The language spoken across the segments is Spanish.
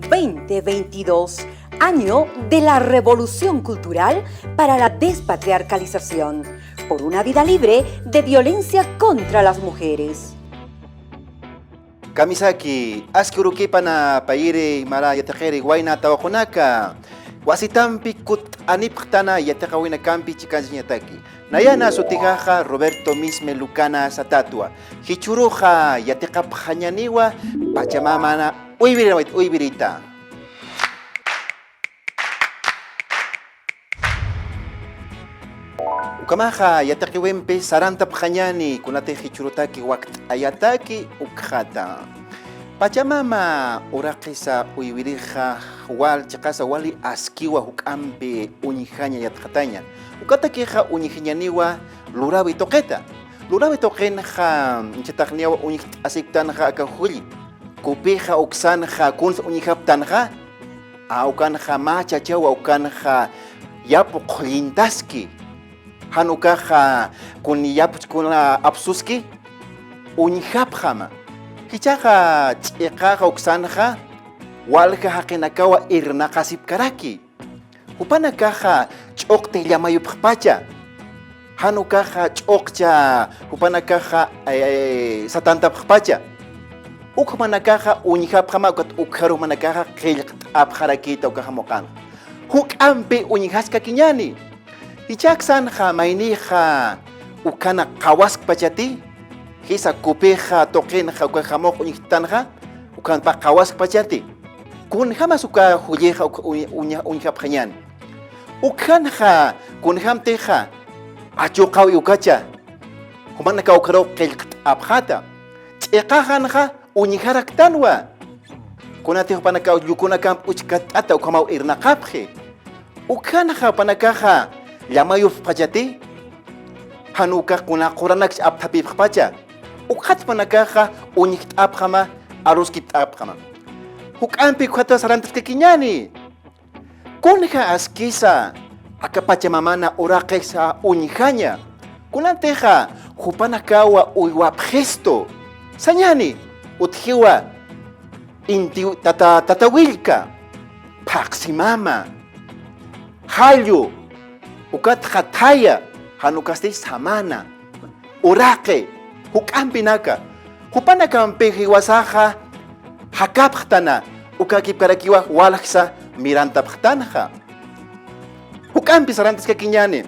2022, año de la revolución cultural para la despatriarcalización, por una vida libre de violencia contra las mujeres. Kamisaki, askurukipa na paire mara yatakere waina tawakunaka. Wasitampi kut aniptana yatakawina kampi chikansiñataki. Nayana sutigaja Roberto Misme Lucana Satatua. Hichuruja yatekapjañaniwa pachamamana uybirita. Ukamaja yatakiwempe saranta pjañani kunate hichurutaki wakt ayataki ukhata. Pachamama uraqisa uybirija wal chaqasa wali askiwa hukampe uñijaña yatkataña. Ukatakiqa uñijiñaniwa lurabi toqeta. Lurabi toqenja chataqniwa uñij asiptanja akajuli. Kupija uksanja kuns uñijaptanja. Aukanja machachawa ukanja yapu qlintaski. Hanukaja kun yapuch kuna absuski uñijapjama. Kichaja ch'iqaqa uksanja walka haqinakawa irnaqasipkaraki. Hupanakaja ch'uqte llamayupqpacha. Hanukaja ch'uqcha hupanakaja satantapqpacha. Ukmanakaja uñijapjama ukharu manakaja qillqt'apqarakita ukajamoqan. Huk'ampi uñijaska kiñani. Ichaksanja maynija ukana qawaskpachati. Hisa kupeja toqenja ukajamoq uñijtanja ukanpa qawaskpachati. Kun jamas uka huyeja uñijapjañani. Ukanja kun hamteja achuqaw ukacha. Humanaka ukaro qillqt'apqata. Ch'iqajanja uñijaraktanwa. Kunati hupanaka yukunakam uchkat'ata ukamaw irnaqapje. Ukanja panakaja llamayupqachati. Hanuka kuna quranak aptapipqpacha. Ukhat panakaja uñijt'apqama aruskipt'apqama. Huk'ampi ukhata sarantaska kiñani. Kunja askisa akapachamamana uraqisa uñijaña. Kunanteja hupanakawa uywapqesto. Sañani utjiwa inti tatawilka paqsimama hallu ukat khataya hanukasti samana uraqe huk'ampinaka hupanakampej hiwasaja hakapqtana ukakipkarakiwa walaqsa mirantapqtanja huk'ampi sarantaska kiñani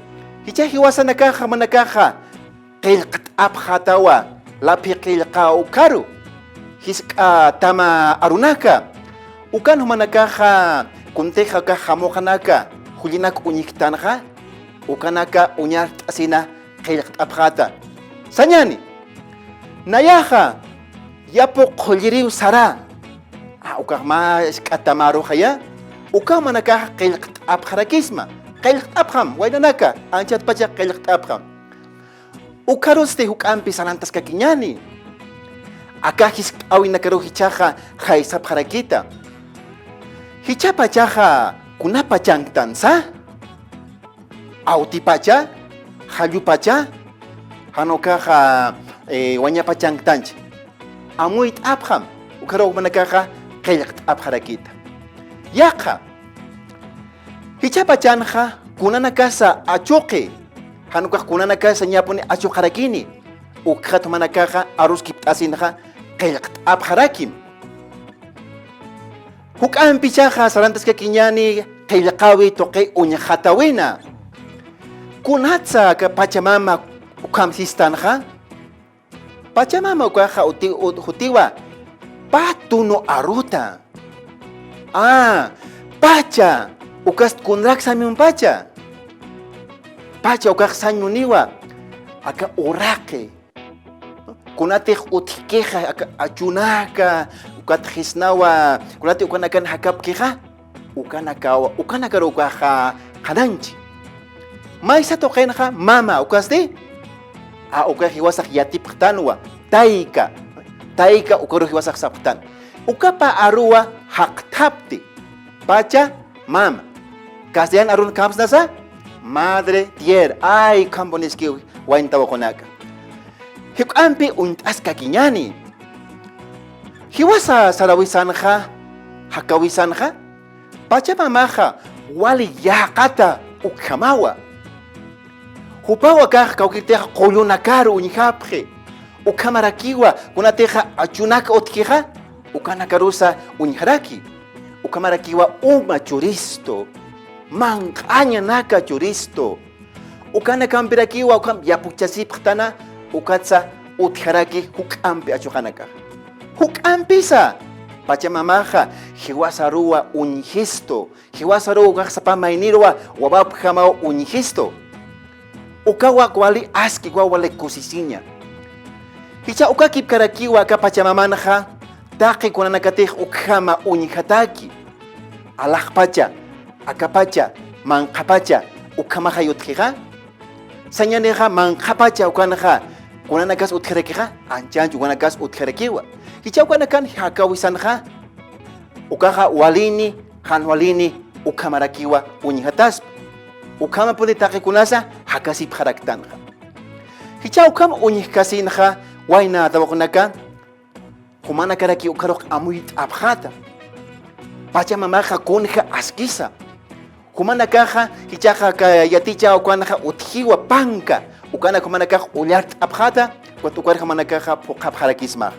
hicha hiwasanakaja manakaja qillqt'apqatawa lapi qillqa ukaru hiska tama arunaka ukan humanakaja kunteja ka hamoqanaka hulinak uñiktanja ukanaka uñar t'asina qillqt'apqata sañani nayaja yapu qulliriw sara ukaqma isk'atamaruqaya ukamanakaja qillqt'apqarakisma qillqt'apqam waynanaka anchatpacha qillqt'apqam ukaruste huk'ampi sarantaska kiñani akajis awinakaru hichaja haysapqarakita hichapachaja kunapachantansa autipacha hallupacha hanukaja wañapachantancha amuyt'apqam ukaru manakaja qillqt'apqarakita yaqa hichapachanja kunanakasa achuqi hanukaj kunanakasa ñapuni achuqarakini ukhat manakaja aruskipt'asinja qillqt'apqarakim huk'ampichaja sarantaska kiñani qillqawi toqe uñijatawina kunatsa ka pachamama ukamsistanja pachamama ukaja hutiwa patuno aruta pacha ukast kunraksamun pacha ukaj sañuniwa aka uraqe kunatej utikeja achunaka ukatjisnawa kunati ukanakan hakapkeja ukanakaru ukaja qananchi maysa toqenja mama ukasti ukaj hiwasaq yatipqtanwa tayka ukaru hiwasaq sapqtan ukapa aruwa haqtapti pacha mama castellano arun kamsnasa madre tierra ay kamboneski waintawakunaka hik'ampi unt'asqa kiñani hiwasa sarawisanja hakawisanja, Pachamamaja, wali yaqata ukamawa. Hupawa kaq kawkiteja qoyunakaru uñihapje. Ukamarakiwa kunateja achunaka otkeja, ukanakarusa uñiharaki. Ukamarakiwa uma churisto, manqaña naka churisto. Ukanacampirakiwa ukam yapuchasiptana, ukatsa utjaraki hukampi achuhanaka. Hukampisa. Pachamamaja, hiwasarua uñihisto, hiwasarua ukaxapamainirwa, wabapjamao uñihisto. Ukawa kwali aski wale kusisiña. Hicha ukakip karakiwa aka Pachamamanja, taqi kunanakatej ukjama uñihataki. Alajpacha, akapacha, manqapacha, ukamaja yutjiga. Sañaneja manqapacha ukanaja, kunanakas utjerekiga, anchanchu kunakas utjerekiwa. Hicha ukanakan hakawisanja, ukaja walini, hanwalini, ukamarakiwa uñihatasp. Ukama puede taqi kunasa, hakasip haraktanja. Hicha ukama uñihkasinja, waina tawakunaka, kumana karaki ukarok amuit abjata. Pachamamaja kunja askisa. Kumana kaja, hichaja kayaticha ukanaja utjiwa panka. Ukana kumana kaja ullart abjata, kuatukarja manakaja pokabjarakisma.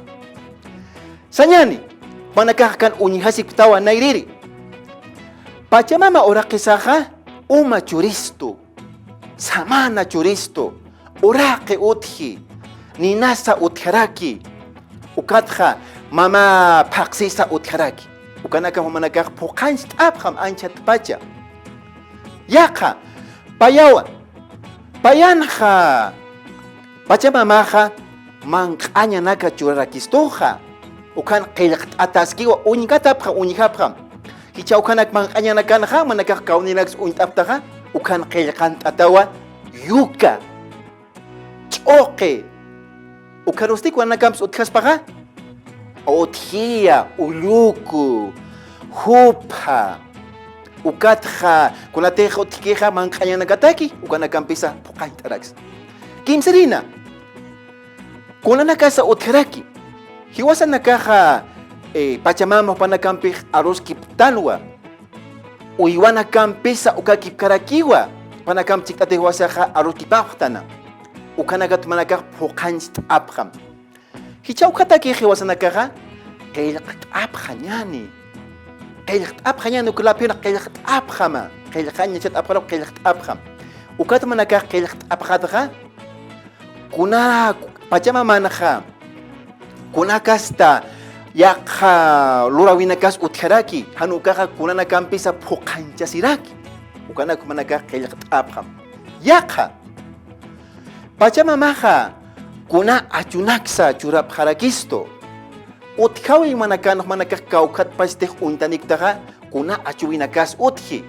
Sañani, manakaja kan uñihasip tawa nairiri. Pachamama orakisaja, uma churisto, samana churisto, orake utji, ninasa utjaraki, ukatja mama paksisa utjaraki, ukanaka manakaj pokanst abham anchat pacha. Yaka, payawa, payanja, pachamamaja, manqaña naka churarakistoja, ukan qillqt ataskiwa uñikatapja uñihapjam. Hicha ukanak manqaña nakanja, manakaj kauninax uñtaptaja, ukan qillqant atawa, yuka, choque. Ukarusti kuanakams utkaspaja, otjia, uluku, hupa, ukatja, kunateja otkeja manqaña nakataki, ukanakampisa puqaitarax. Kimserina, kunanakasa utjaraki, hiwasa nakaja Pachamama panakampij arroz kiptanwa, uywana kampisa ukakip karakiwa, panakam chiktate huasaja arroz kipajtana, ukanagat manakaj pokanst abham. Hicha ukataki hiwasanakaja, qillqt abhanyani. Qillqt abhanyani ukulapina qillqt abhama, qillqanya chat abhara qillqt abham. Ukat manakaj qillqt abhadja, kuna Pachamama naja, kuna kasta yakha lurawinakas utjaraki, hanukaja kunana kampisa pokanchasiraki, ukana kumanaka qillqt abham. Yakha Pachamamaja kuna achunaksa churapjarakisto, utjawi manakan manaka kaukat pastej untaniktaja, kuna achuwinakas utji,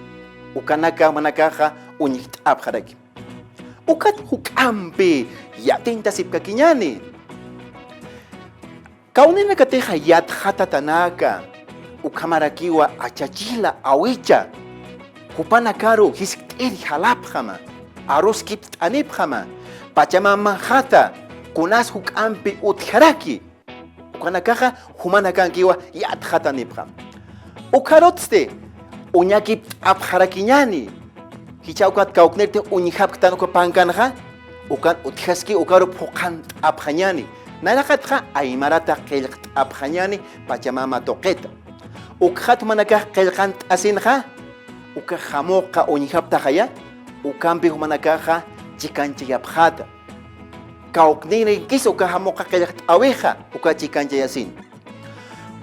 ukanaka manakaja uñikt abjaraki. Ukat hukampi yatinta sipkakiñani. Kaunina kateja yat hatatanaka, ukamarakiwa achachila awicha, hupanakaru hiskiri halapjama, arroz kipt anipjama, Pachamama hata, kunas hukampi utjaraki, ukanakaja humanakankiwa yat hatanipjam. Ukarotste, uñakipt abjarakiñani, hichaukat kauknete uñihapktanuka pankanaja, ukan utjaski ukaru pukant abjañani. Narakatja aymarata qillqt abjañani Pachamama toqeta. Ukhat manakaj qillqant asinja, ukajamoqa uñihaptajaya, ukampi humanakaja chikanchayapjata. Kaukniri kis ukajamoqa qillqt aweja, ukachikanchayasin.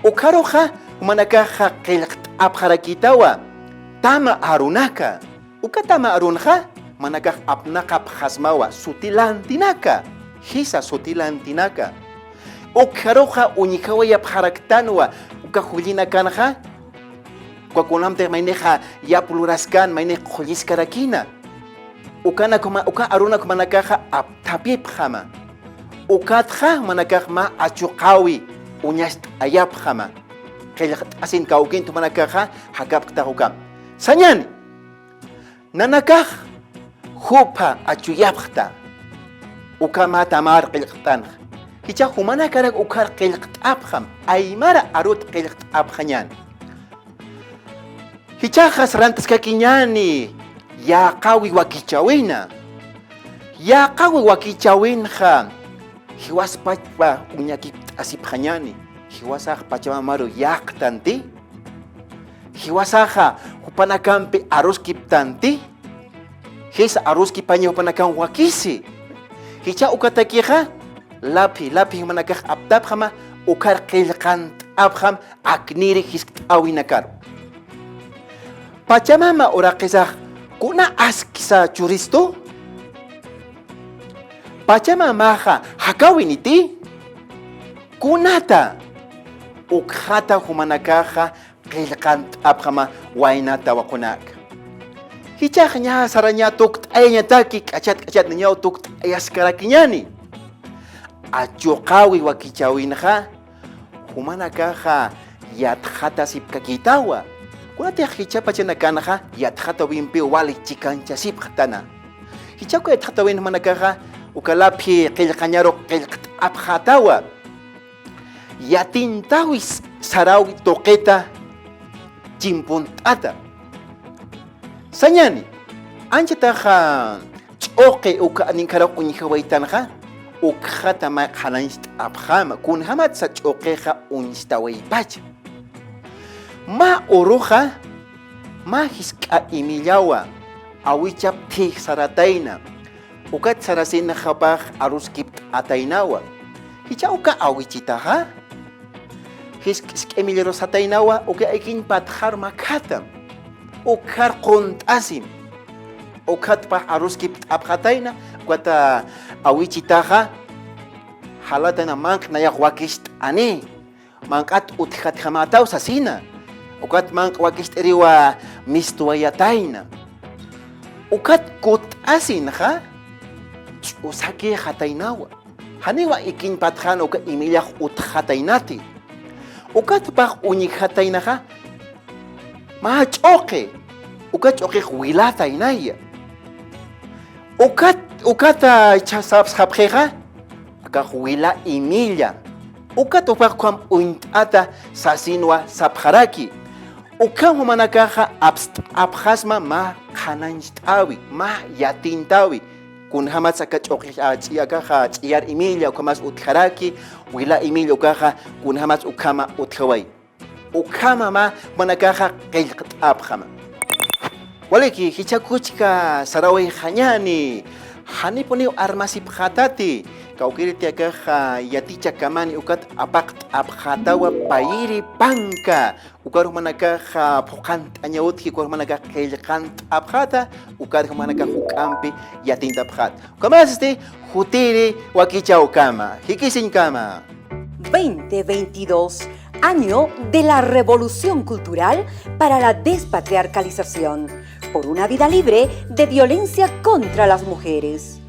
Ukaroja humanakaja qillqt abjarakitawa, tama arunaka. Ukatama arunja, manakaj apnaka pjasmawa, sutilantinaka. Hisa sutilantinaka. Ukaroja uñikawaya pjaraktanwa, ukajulina kanja, kwakunamte maineja yapuluraskan, mainej jolliskarakina. Uka aruna manakaja aptapipjama. Ukatja manakaj ma achuqawi, uñast ayapjama. Qillqt asin kaukintu manakaja hakapktajukam. Sañani, nanakaj hupa achuyapjta. Ukama tamar qillqtan. Hicha humana karak ukar qillqt abham, aymara arut qillqt abhanyan. Hichajas rantas kakiñani, yaqawi wakichawina. Yaqawi wakichawinja, hiwaspachpa uñakip asipjañani, hiwasaj pachamamaru yaqtanti, hiwasaja hupanakampi aruskip tanti, his aruski paña hupanakan wakisi. Hicha ukatakiha, lapi humanakaj aptapjama, ukar qillqant abham akniri hisk'awinakaru. Pachamama uraqisaj kuna askisa churisto. Pachamamaja hakawiniti. Kunata ukhata humanakaja qillqant abhama waynata wakunaka. Hichaj ña saraña tukt ayñataki k'achat ñaw tukt ayaskarakiñani. Achuqawi wakichawinja humanakaja yatjata sipkakitawa. Kunatij hichapa chanakanaja yatjata wimpi wali chikancha sipjatana. Hichaku yatjata win humanakaja ukalapi qillqañaro qillqt'apjatawa. Yatintawis sarawi toqeta chimpunt'ata. Sañani, anchataja ch'uqi uka aninkaraq uñijawaytanja ukhata ma qhananch'apjama kunhamat sa ch'uqiqa uñistawaypacha. Ma uruja, ma hisk'a imillawa, awichap thik saratayna, ukat sarasina japaj aruskip ataynawa. Hicha uka awichitaja, hisk emillero sataynawa, uka ikin patjar makatam. Ukar quntasim ukat pa aruskip apqatayna ukat awichitaja halatana manq nayaq wakisht ani manqat utjat jamataw sasina ukat manq wakisht eriwa mistuayatayna ukat kut asinja usaki hataynawa haniwa ikin patjan uka imillaq utjataynati ukat pa uñijataynaja ma ch'uqi ukat ch'uqi wilata inaya ukata chasabs japjeja aka wila imilla ukat upaq kwam unt'ata sasinwa sapjaraki ukam humanakaja abjasma ma qhananch'tawi ma yatintawi kunhamat saka ch'uqi ch'iyakaja ch'iyar imilla ukamas utjaraki wila imilla ukaja kunhamat ukama utjaway ukama ma manakaja qillqt'apjama. Waliki hichakuchka saraway hañani hanipuni armasipjatati kaukiriti akaja yaticha kamani ukat apaqt'apjatawa payiri panka ukar manakaja phuqant añawutki ukar manakaja qillqant'apjata ukar manakaja hukampi yatintapjata ukamas jutiri wakicha ukama hikisin kama 2022, año de la revolución cultural para la despatriarcalización, por una vida libre de violencia contra las mujeres.